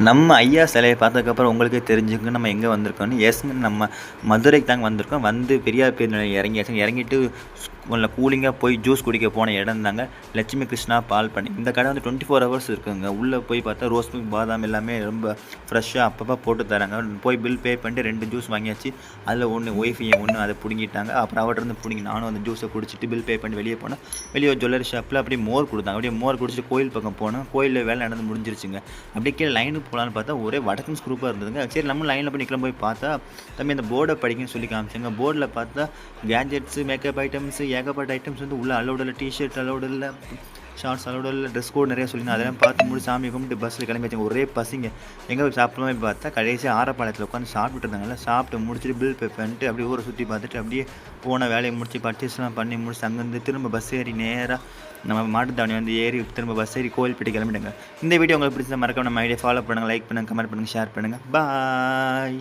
நம்ம ஐயா சிலைய பார்த்ததுக்கப்புறம் உங்களுக்கே தெரிஞ்சுங்க நம்ம எங்கே வந்திருக்கோம்னு. எஸ்ங்க நம்ம மதுரைக்கு தாங்க வந்திருக்கோம். வந்து பெரியார் பேருந்து நிலையம் இறங்கியாச்சுங்க. இறங்கிட்டு கொஞ்சம் கூலிங்காக போய் ஜூஸ் குடிக்க போன இடம் தாங்க லட்சுமி கிருஷ்ணா பால் பண்ணை. இந்த கடை வந்து 24 ஹவர்ஸ் இருக்குங்க. உள்ளே போய் பார்த்தா ரோஸ் மில்க், பாதாம் எல்லாமே ரொம்ப ஃப்ரெஷ்ஷாக அப்பப்போ போட்டு தராங்க. போய் பில் பே பண்ணிட்டு 2 ஜூஸ் வாங்கியாச்சு. அதில் ஒன்று ஒய்ஃபை ஒன்று அதை பிடுங்கிட்டாங்க. அப்புறம் அவர்கிட்ட பிடுங்கி நானும் அந்த ஜூஸை குடிச்சிட்டு பில் பே பண்ணி வெளியே போனேன். வெளியே ஒரு ஜுவல்லரி ஷாப்பில் அப்படியே மோர் கொடுத்தாங்க. அப்படியே மோர் குடிச்சிட்டு கோயில் பக்கம் போனோம். கோயிலில் வேலை நடந்து முடிஞ்சிருச்சுங்க. அப்படியே கீழே லைனுக்கு போகலான்னு பார்த்தா ஒரே வடக்கன்ஸ் குரூப்பாக இருந்ததுங்க. சரி நம்ம லைனில் போய் நிற்கலாம். போய் பார்த்தா தம்பி அந்த போர்டை படிக்கன்னு சொல்லி காமிச்சாங்க. போர்டில் பார்த்தா கேஜெட்ஸு, மேக்கப் ஐட்டம்ஸு, ஏகப்பட்ட ஐட்டம்ஸ் வந்து உள்ள அலோடு இல்லை. டிஷர்ட் அலோடு இல்லை, ஷார்ட்ஸ் அலோடு இல்லை, ட்ரெஸ் கோட் நிறையா சொல்லி அதெல்லாம் பார்த்து முடிச்சு சாமி கும்பிட்டு பஸ்ஸில் கிளம்பி வச்சாங்க. ஒரே பசிங்க. எங்கே போய் சாப்பிடலாம் போய் பார்த்தா கடைசி ஆரப்பாளையத்தில் உட்காந்து சாப்பிட்டு இருந்தாங்கல்ல. சாப்பிட்டு முடிச்சுட்டு பில் பே பண்ணிட்டு அப்படியே ஊரை சுற்றி பார்த்துட்டு அப்படியே போன வேலையை முடிச்சு பர்ச்சேஸ்லாம் பண்ணி முடிச்சு அங்கேருந்து திரும்ப பஸ் ஏறி நேராக நம்ம மாட்டுத்தாவணி வந்து ஏறி திரும்ப பஸ் ஏறி கோயில்பட்டி கிளம்பிட்டாங்க. இந்த வீடியோ உங்களுக்கு பிடிச்சா மறக்காம நம்ம ஐடியா ஃபாலோ பண்ணுங்கள், லைக் பண்ணுங்கள், கமெண்ட் பண்ணுங்கள், ஷேர் பண்ணுங்கள். பாய்.